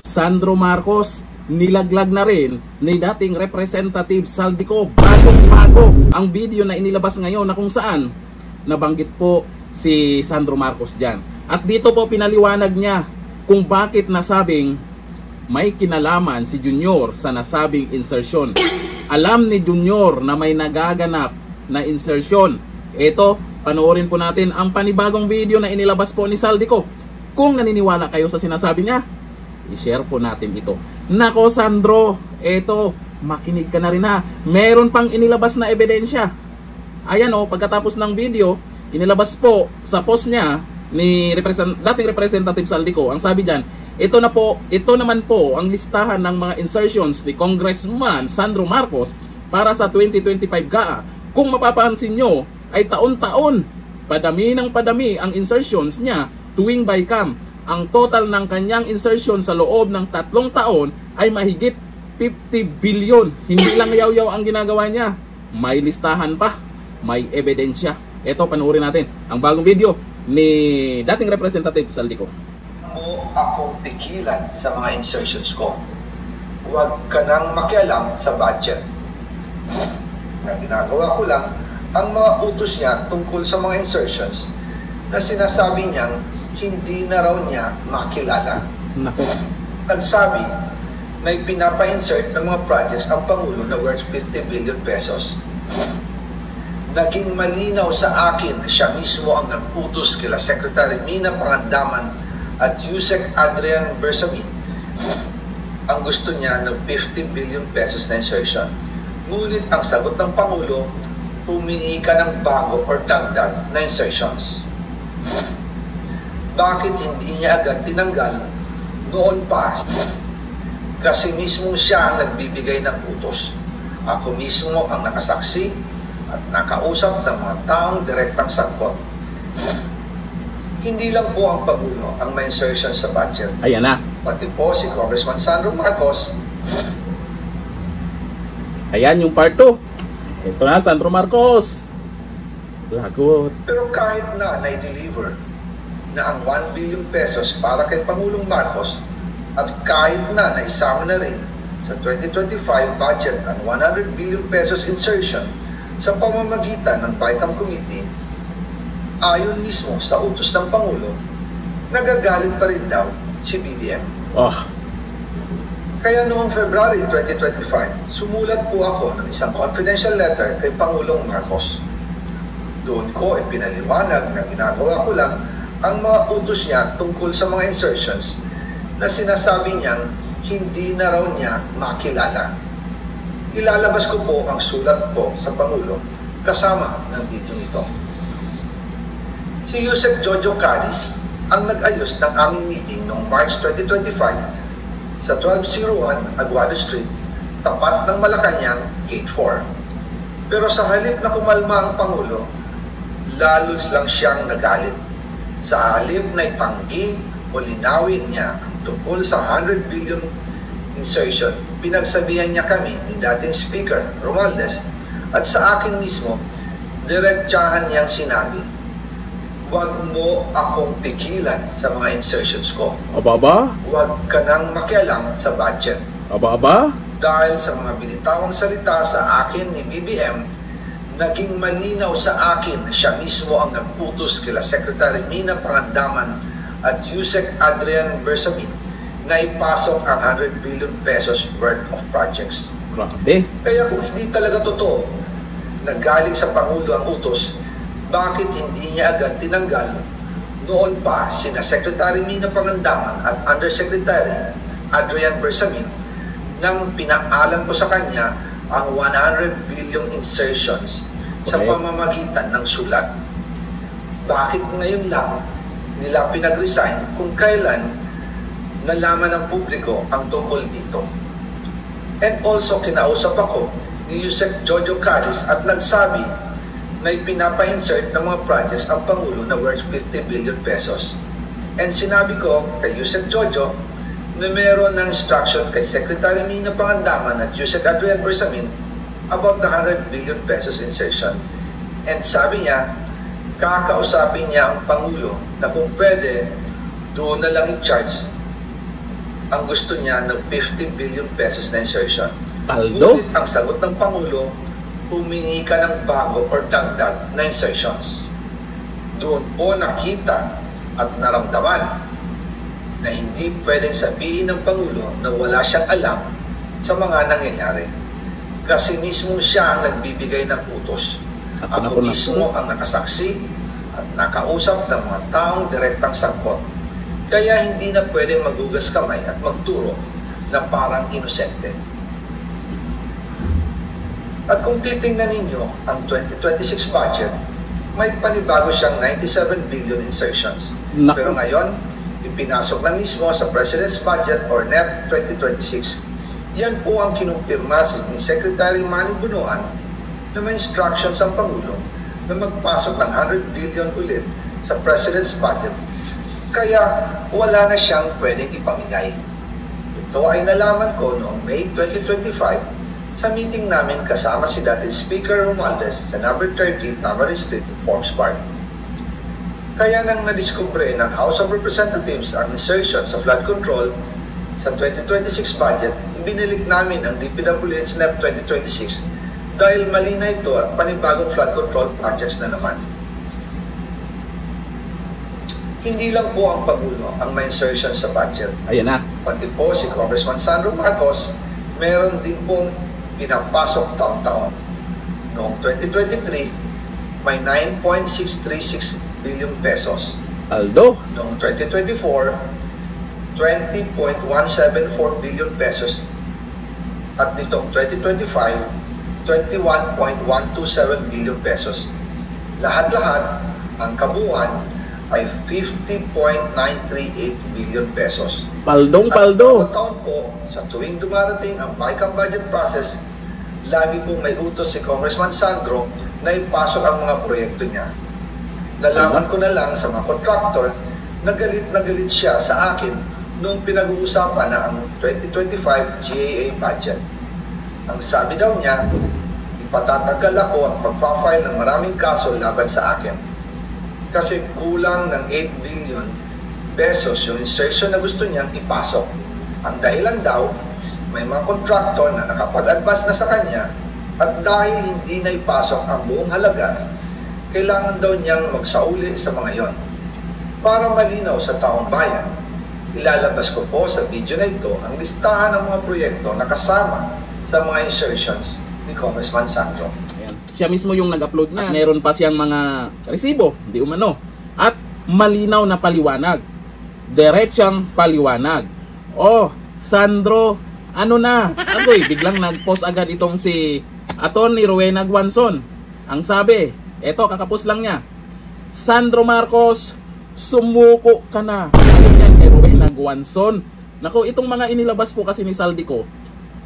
Sandro Marcos, nilaglag na rin ni dating Representative Saldico. Bagong-bago ang video na inilabas ngayon na kung saan nabanggit po si Sandro Marcos dyan. At dito po pinaliwanag niya kung bakit nasabing may kinalaman si Junior sa nasabing insertion. Alam ni Junior na may nagaganap na insertion. Ito, panoorin po natin ang panibagong video na inilabas po ni Saldico. Kung naniniwala kayo sa sinasabi niya, i-share po natin ito. Nako Sandro, ito, makinig ka na rin ha. Meron pang inilabas na ebidensya. Ayan o, pagkatapos ng video, inilabas po sa post niya ni dating Representative Saldico. Ang sabi dyan, ito naman po ang listahan ng mga insertions ni Congressman Sandro Marcos para sa 2025 GAA. Kung mapapansin nyo, ay taon-taon, padami ng padami ang insertions niya tuwing BICAM. Ang total ng kanyang insertion sa loob ng 3 taon ay mahigit 50 billion. Hindi lang yaw-yaw ang ginagawa niya. May listahan pa, may ebidensya. Ito, panoorin natin ang bagong video ni dating Representative Saldico. Mo akong pigilan sa mga insertions ko. Huwag ka nang makialam sa budget. Na ginagawa ko lang ang mga utos niya tungkol sa mga insertions na sinasabi niyang hindi na raw niya makilala. Nako. Nagsabi na pinapa-insert ng mga projects ang Pangulo na worth 50 billion pesos. Naging malinaw sa akin na siya mismo ang nag-utos kila Secretary Mina Pangandaman at Yusek Adrian Bersamin. Ang gusto niya ng 50 billion pesos na insertion. Ngunit ang sagot ng Pangulo, humingi ka ng bago or dagdag na insertions. Bakit hindi niya agad tinanggal noon pa? Kasi mismo siya ang nagbibigay ng utos. Ako mismo ang nakasaksi at nakausap ng mga taong direktang sangkot. Hindi lang po ang Pangulo ang may insertion sa budget. Ayan na. Pati po si Congressman Sandro Marcos. Ayan yung part 2. Ito na, Sandro Marcos. Lagot. Pero kahit na na-deliver na ang 1 billion pesos para kay Pangulong Marcos at kahit na naisama na rin sa 2025 budget ang 100 billion pesos insertion sa pamamagitan ng BICAM Committee, ayon mismo sa utos ng Pangulo, nagagalit pa rin daw si BBM. Kaya noong February 2025, sumulat po ako ng isang confidential letter kay Pangulong Marcos. Doon ko ipinaliwanag na ginagawa ko lang ang mga utos niya tungkol sa mga insertions na sinasabi niyang hindi na raw niya makilala. Ilalabas ko po ang sulat po sa Pangulo kasama ng video nito. Si Yusek Jojo Cadiz ang nag-ayos ng aming meeting noong March 2025 sa 1201 Aguado Street, tapat ng Malacanang, Gate 4. Pero sa halip na kumalma ang Pangulo, lalos lang siyang nagalit. Sa halip na itanggi o linawin niya ang tungkol sa 100 billion insertion, pinagsabihan niya kami ni dating Speaker Romualdez at sa akin mismo, diretsyahan niyang sinabi, huwag mo akong pigilan sa mga insertions ko. Aba? Huwag ka nang makialam sa budget. Aba? Dahil sa mga binitawang salita sa akin ni BBM, naging malinaw sa akin na siya mismo ang nag-utos kila Secretary Mina Pangandaman at Yusek Adrian Bersamin na ipasok ang 100 billion pesos worth of projects. Grabe. Kaya kung hindi talaga totoo na galing sa Pangulo ang utos, bakit hindi niya agad tinanggal noon pa sina Secretary Mina Pangandaman at Undersecretary Adrian Bersamin nang pinaalam ko sa kanya ang 100 billion insertions sa pamamagitan ng sulat? Bakit ngayon lang nila pinag-resign kung kailan nalaman ng publiko ang tungkol dito? And also kinausap ako ni Yusek Jojo Cadiz at nagsabi na pinapa-insert ng mga projects ang Pangulo na worth 50 billion pesos. And sinabi ko kay Yusek Jojo na meron ng instruction kay Secretary Mina Pangandaman at Yusek Adrian Bersamin about the 100 billion pesos insertion. And sabi niya, kakausapin niya ang Pangulo na kung pwede, doon na lang i-charge ang gusto niya ng 50 billion pesos na insertion. Paldo? Ngunit ang sagot ng Pangulo, humingi ka ng bago or dagdag na insertions. Doon po nakita at naramdaman na hindi pwedeng sabihin ng Pangulo na wala siyang alam sa mga nangyayari. Kasi mismo siya ang nagbibigay ng utos. Ako mismo ang nakasaksi at nakausap ng mga taong direktang sangkot. Kaya hindi na pwedeng maghugas kamay at magturo na parang inosente. At kung titingnan ninyo ang 2026 budget, may panibago siyang 97 billion insertions. Pero ngayon, ipinasok na mismo sa President's Budget or NEP 2026. Yan po ang kinumpirma ni Secretary Manny Bunuan na may instructions ang Pangulo na magpasok ng 100 billion ulit sa President's Budget. Kaya wala na siyang pwedeng ipamigay. Ito ay nalaman ko noong May 2025 sa meeting namin kasama si dating Speaker Romualdez sa number 30 Tamarin Street, Forbes Park. Kaya nang nadiskubre ng House of Representatives ang insertion sa flood control sa 2026 budget, ibinilik namin ang DPWH NEP 2026 dahil mali na ito at panibagong flood control projects na naman. Hindi lang po ang Pangulo ang may insertion sa budget. Ayan na. Pati po si Congressman Sandro Marcos, meron din pong pinapasok taon-taon. Noong 2023, may 9.636 billion pesos. Aldo? Noong 2024, 20.174 billion pesos. At nitong 2025, 21.127 billion pesos. Lahat-lahat, ang kabuuan ay 50.938 billion pesos. Paldong. At taon po, sa tuwing dumarating ang BICAM budget process, lagi pong may utos si Congressman Sandro na ipasok ang mga proyekto niya. Nalaman ko na lang sa mga contractor na galit siya sa akin noong pinag-uusapan na ang 2025 GAA budget. Ang sabi daw niya, ipatatagal ako at magpa-file ng maraming kaso laban sa akin. Kasi kulang ng 8 billion pesos yung insertion na gusto niyang ipasok. Ang dahilan daw, may mga contractor na nakapag-advance na sa kanya at dahil hindi na ipasok ang buong halaga, kailangan daw niyang magsauli sa mga yon. Para malinaw sa taong bayan, ilalabas ko po sa video na ito ang listahan ng mga proyekto na kasama sa mga insertions ni Congressman Sandro. Siya mismo yung nag-upload niya. At meron pa siyang mga resibo, di umano. At malinaw na paliwanag. Diretsang paliwanag. Oh, Sandro, ano na? Agoy, biglang nag-post agad itong si Atty. Rowena Guanzon. Ang sabi, eto, kakapos lang niya. Sandro Marcos, sumuko ka na. Yan kay Rowena Guanzon. Naku, itong mga inilabas po kasi ni Saldico,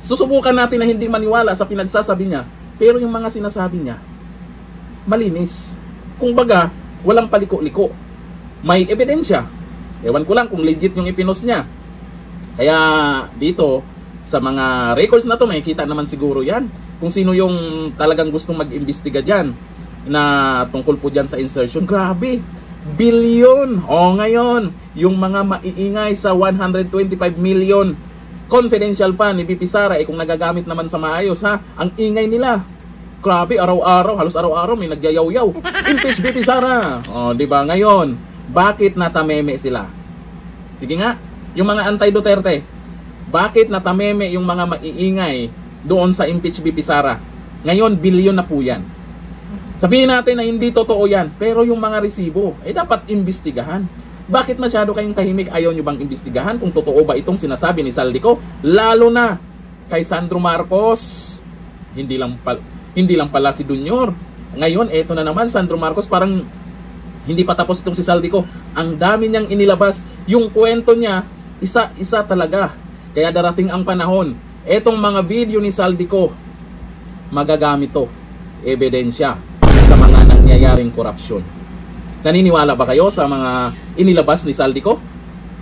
susubukan natin na hindi maniwala sa pinagsasabi niya. Pero yung mga sinasabi niya, malinis. Kung baga, walang paliko-liko. May ebidensya. Ewan ko lang kung legit yung ipinost niya. Kaya dito, sa mga records na to, makikita naman siguro yan. Kung sino yung talagang gustong mag-imbestiga dyan na tungkol po dyan sa insertion. Grabe! Billion! O ngayon, yung mga maiingay sa 125 million confidential fund ni VP Sara, kung nagagamit naman sa maayos, ha? Ang ingay nila. Grabe, araw-araw, halos araw-araw may nagyayaw-yaw. Impeach VP Sara. O, di ba? Ngayon, bakit natameme sila? Sige nga, yung mga anti-Duterte, bakit natameme yung mga maiingay doon sa impeach VP Sara? Ngayon, bilyon na po yan. Sabihin natin na hindi totoo yan, pero yung mga resibo, dapat imbestigahan. Bakit masyado kayong tahimik? Ayaw nyo bang imbestigahan kung totoo ba itong sinasabi ni Saldico? Lalo na kay Sandro Marcos. Hindi lang pala si Junior. Ngayon, eto na naman, Sandro Marcos, parang hindi pa tapos itong si Saldico. Ang dami niyang inilabas. Yung kwento niya, isa-isa talaga. Kaya darating ang panahon. Etong mga video ni Saldico, magagamit to. Ebidensya sa mga nangyayaring korupsyon. Naniniwala ba kayo sa mga inilabas ni Saldico?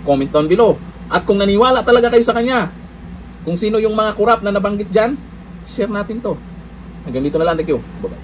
Comment down below. At kung naniwala talaga kayo sa kanya, kung sino yung mga korap na nabanggit dyan, share natin to. Hanggang dito na lang. Thank you. Bye-bye.